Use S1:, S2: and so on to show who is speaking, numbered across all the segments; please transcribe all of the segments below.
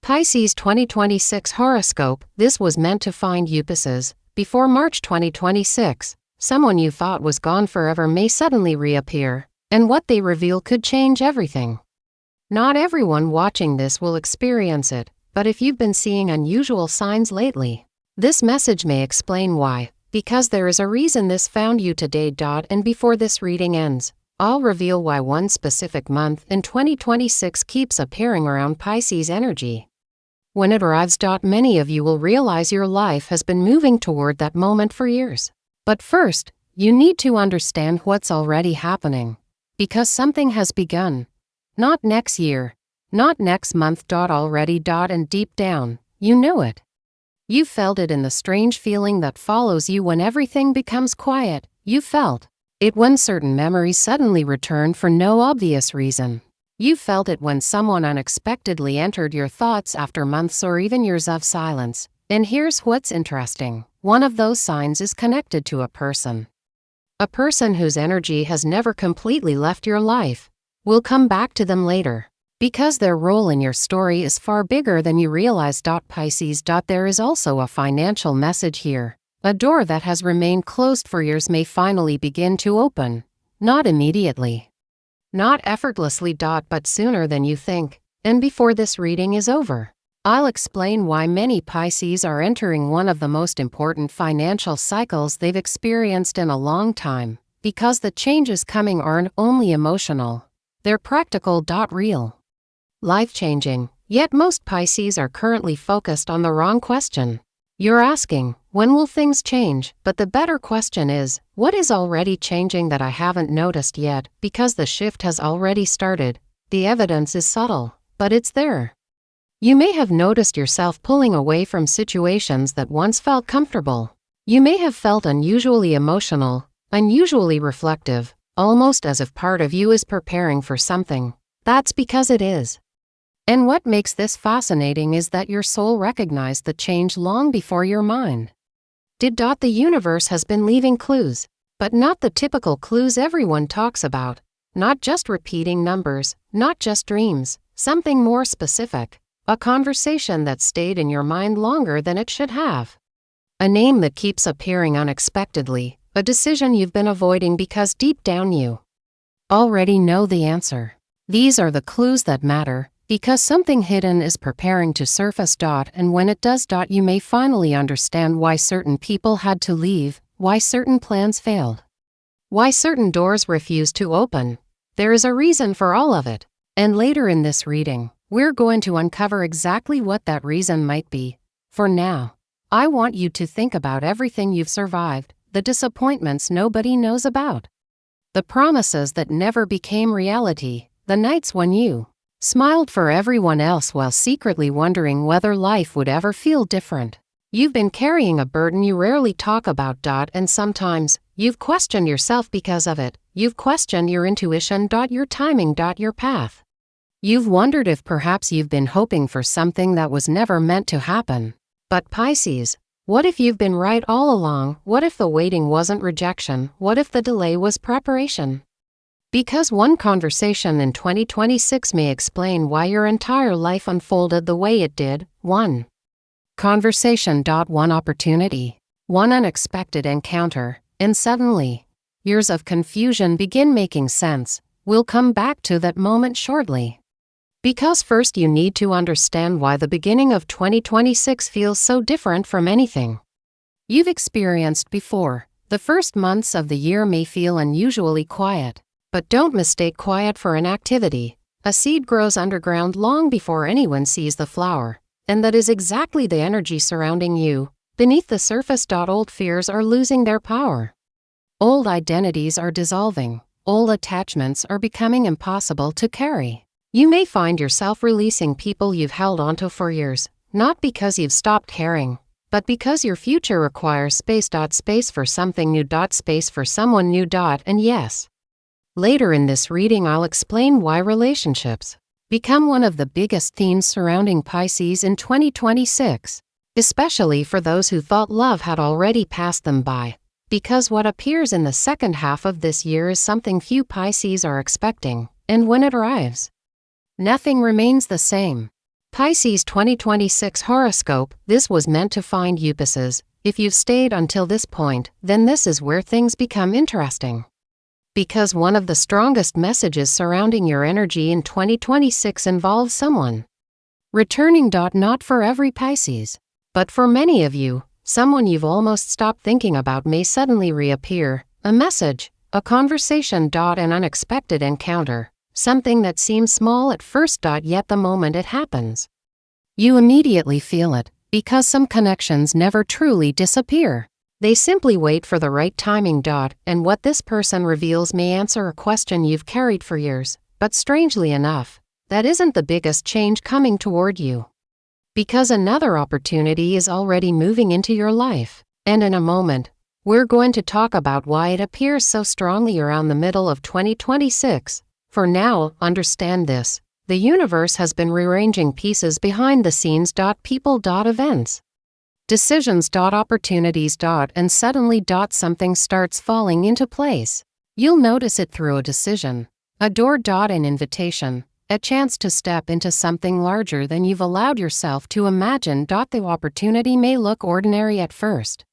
S1: Pisces 2026 Horoscope. This was meant to find you Pisces. Before March 2026, someone you thought was gone forever may suddenly reappear, and what they reveal could change everything. Not everyone watching this will experience it, but if you've been seeing unusual signs lately, this message may explain why, because there is a reason this found you today. And before this reading ends, I'll reveal why one specific month in 2026 keeps appearing around Pisces energy. When it arrives, many of you will realize your life has been moving toward that moment for years. But first, you need to understand what's already happening. Because something has begun. Not next year, not next month. Already. And deep down, you know it. You felt it in the strange feeling that follows you when everything becomes quiet. You felt it when certain memories suddenly return for no obvious reason. You felt it when someone unexpectedly entered your thoughts after months or even years of silence. And here's what's interesting. One of those signs is connected to a person. A person whose energy has never completely left your life. We'll come back to them later. Because their role in your story is far bigger than you realize. Pisces. There is also a financial message here. A door that has remained closed for years may finally begin to open. Not immediately. Not effortlessly. But sooner than you think. And before this reading is over, I'll explain why many Pisces are entering one of the most important financial cycles they've experienced in a long time. Because the changes coming aren't only emotional. They're practical. Real. Life-changing. Yet most Pisces are currently focused on the wrong question. You're asking, when will things change? But the better question is, what is already changing that I haven't noticed yet? Because the shift has already started. The evidence is subtle, but it's there. You may have noticed yourself pulling away from situations that once felt comfortable. You may have felt unusually emotional, unusually reflective, almost as if part of you is preparing for something. That's because it is. And what makes this fascinating is that your soul recognized the change long before your mind did. The universe has been leaving clues, but not the typical clues everyone talks about. Not just repeating numbers, not just dreams, something more specific. A conversation that stayed in your mind longer than it should have. A name that keeps appearing unexpectedly. A decision you've been avoiding because deep down you already know the answer. These are the clues that matter. Because something hidden is preparing to surface. And when it does, you may finally understand why certain people had to leave, why certain plans failed, why certain doors refused to open. There is a reason for all of it. And later in this reading, we're going to uncover exactly what that reason might be. For now, I want you to think about everything you've survived, the disappointments nobody knows about, the promises that never became reality, the nights when you smiled for everyone else while secretly wondering whether life would ever feel different. You've been carrying a burden you rarely talk about. And sometimes, you've questioned yourself because of it. You've questioned your intuition. Your timing. Your path. You've wondered if perhaps you've been hoping for something that was never meant to happen. But Pisces, what if you've been right all along? What if the waiting wasn't rejection? What if the delay was preparation? Because one conversation in 2026 may explain why your entire life unfolded the way it did. 1. Conversation. 1 opportunity. 1 unexpected encounter. And suddenly, years of confusion begin making sense. We'll come back to that moment shortly. Because first you need to understand why the beginning of 2026 feels so different from anything you've experienced before. The first months of the year may feel unusually quiet. But don't mistake quiet for inactivity. A seed grows underground long before anyone sees the flower. And that is exactly the energy surrounding you. Beneath the surface. Old fears are losing their power. Old identities are dissolving. Old attachments are becoming impossible to carry. You may find yourself releasing people you've held onto for years, not because you've stopped caring, but because your future requires space. Space for something new. Space for someone new. And yes, later in this reading I'll explain why relationships become one of the biggest themes surrounding Pisces in 2026, especially for those who thought love had already passed them by. Because what appears in the second half of this year is something few Pisces are expecting, and when it arrives, nothing remains the same. Pisces 2026 Horoscope, this was meant to find you Pisces. If you've stayed until this point, then this is where things become interesting. Because one of the strongest messages surrounding your energy in 2026 involves someone returning. Not for every Pisces, but for many of you, someone you've almost stopped thinking about may suddenly reappear. A message, a conversation. An unexpected encounter. Something that seems small at first. Yet the moment it happens, you immediately feel it, because some connections never truly disappear. They simply wait for the right timing. And what this person reveals may answer a question you've carried for years, but strangely enough, that isn't the biggest change coming toward you. Because another opportunity is already moving into your life. And in a moment, we're going to talk about why it appears so strongly around the middle of 2026. For now, understand this: the universe has been rearranging pieces behind the scenes. People. Events. Decisions. Opportunities. And suddenly. Something starts falling into place. You'll notice it through a decision, a door. An invitation, a chance to step into something larger than you've allowed yourself to imagine. The opportunity may look ordinary at first.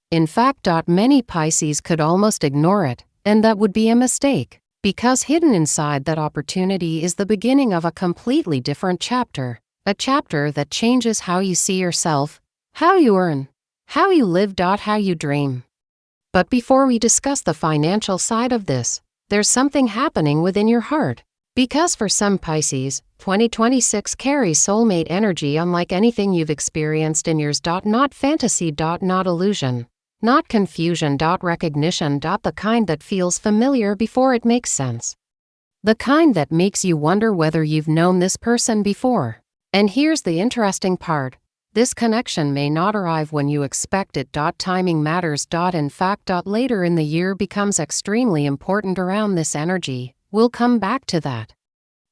S1: In fact, many Pisces could almost ignore it, and that would be a mistake. Because hidden inside that opportunity is the beginning of a completely different chapter, a chapter that changes how you see yourself, how you earn, how you live. How you dream. But before we discuss the financial side of this, there's something happening within your heart. Because for some Pisces, 2026 carries soulmate energy unlike anything you've experienced in years. Not fantasy. Not illusion. Not confusion. Recognition. The kind that feels familiar before it makes sense. The kind that makes you wonder whether you've known this person before. And here's the interesting part: this connection may not arrive when you expect it. Timing matters. In fact, later in the year becomes extremely important around this energy. We'll come back to that.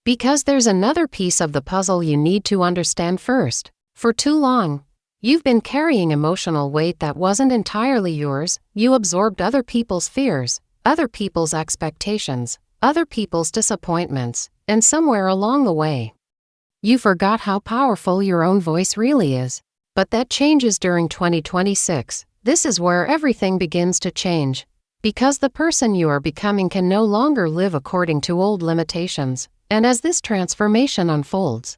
S1: Because there's another piece of the puzzle you need to understand first. For too long, you've been carrying emotional weight that wasn't entirely yours. You absorbed other people's fears, other people's expectations, other people's disappointments, and somewhere along the way, you forgot how powerful your own voice really is. But that changes during 2026. This is where everything begins to change. Because the person you are becoming can no longer live according to old limitations. And as this transformation unfolds,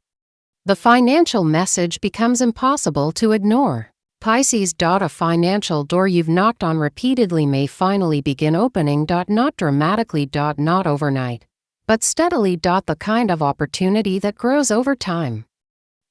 S1: the financial message becomes impossible to ignore. Pisces. A financial door you've knocked on repeatedly may finally begin opening. Not dramatically. Not overnight, but steadily. The kind of opportunity that grows over time.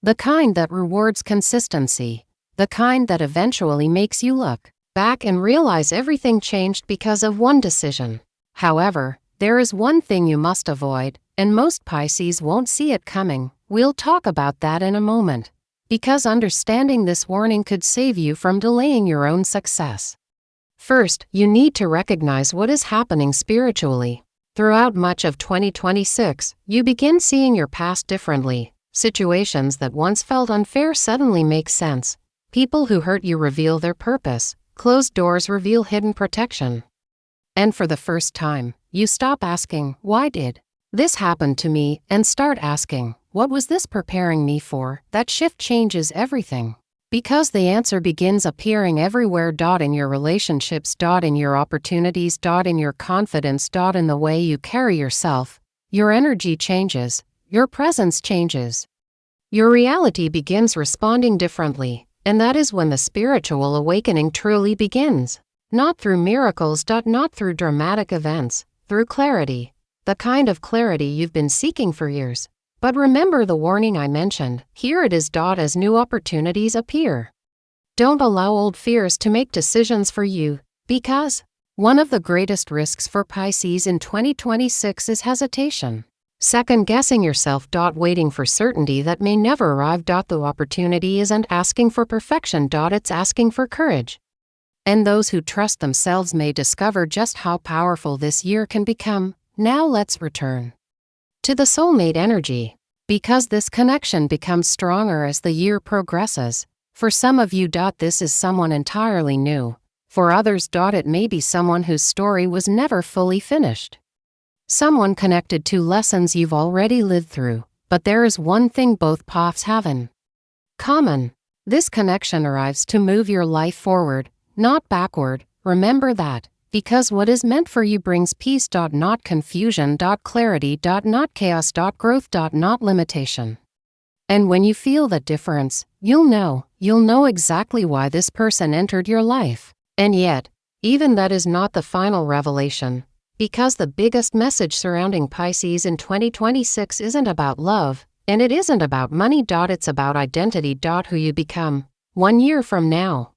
S1: The kind that rewards consistency. The kind that eventually makes you look back and realize everything changed because of one decision. However, there is one thing you must avoid, and most Pisces won't see it coming. We'll talk about that in a moment. Because understanding this warning could save you from delaying your own success. First, you need to recognize what is happening spiritually. Throughout much of 2026, you begin seeing your past differently. Situations that once felt unfair suddenly make sense. People who hurt you reveal their purpose. Closed doors reveal hidden protection. And for the first time, you stop asking, "Why did this happen to me?" and start asking, "What was this preparing me for?" That shift changes everything. Because the answer begins appearing everywhere. In your relationships. In your opportunities. In your confidence. In the way you carry yourself. Your energy changes. Your presence changes. Your reality begins responding differently. And that is when the spiritual awakening truly begins. Not through miracles. Not through dramatic events. Through clarity. The kind of clarity you've been seeking for years. But remember the warning I mentioned. Here it is. As new opportunities appear, don't allow old fears to make decisions for you. Because one of the greatest risks for Pisces in 2026 is hesitation. Second-guessing yourself. Waiting for certainty that may never arrive. The opportunity isn't asking for perfection. It's asking for courage. And those who trust themselves may discover just how powerful this year can become. Now let's return to the soulmate energy. Because this connection becomes stronger as the year progresses. For some of you. This is someone entirely new. For others. It may be someone whose story was never fully finished. Someone connected to lessons you've already lived through, But there is one thing both paths have in common. This connection arrives to move your life forward, not backward. Remember that, because what is meant for you brings peace. Not confusion. Clarity. Not chaos. Growth. Not limitation. And when you feel that difference, you'll know exactly why this person entered your life. And yet, even that is not the final revelation, because the biggest message surrounding Pisces in 2026 isn't about love, and it isn't about money. It's about identity. Who you become 1 year from now.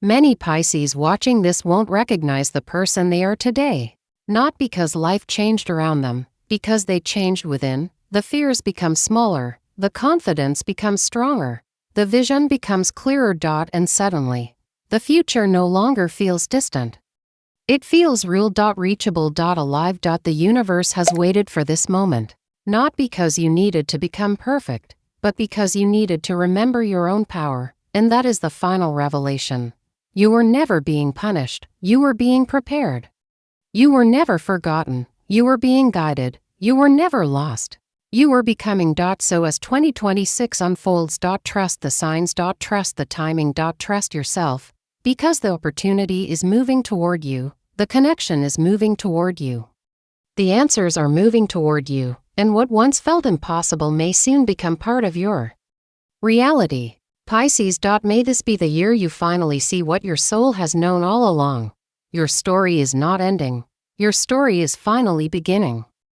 S1: Many Pisces watching this won't recognize the person they are today. Not because life changed around them, because they changed within. The fears become smaller, the confidence becomes stronger, the vision becomes clearer. And suddenly, the future no longer feels distant. It feels real. Reachable. Alive. The universe has waited for this moment. Not because you needed to become perfect, but because you needed to remember your own power, and that is the final revelation. You were never being punished, you were being prepared. You were never forgotten, you were being guided, you were never lost. You were becoming. So as 2026 unfolds, trust the signs. Trust the timing. Trust yourself, because the opportunity is moving toward you, the connection is moving toward you. The answers are moving toward you, and what once felt impossible may soon become part of your reality. Pisces. May this be the year you finally see what your soul has known all along. Your story is not ending. Your story is finally beginning.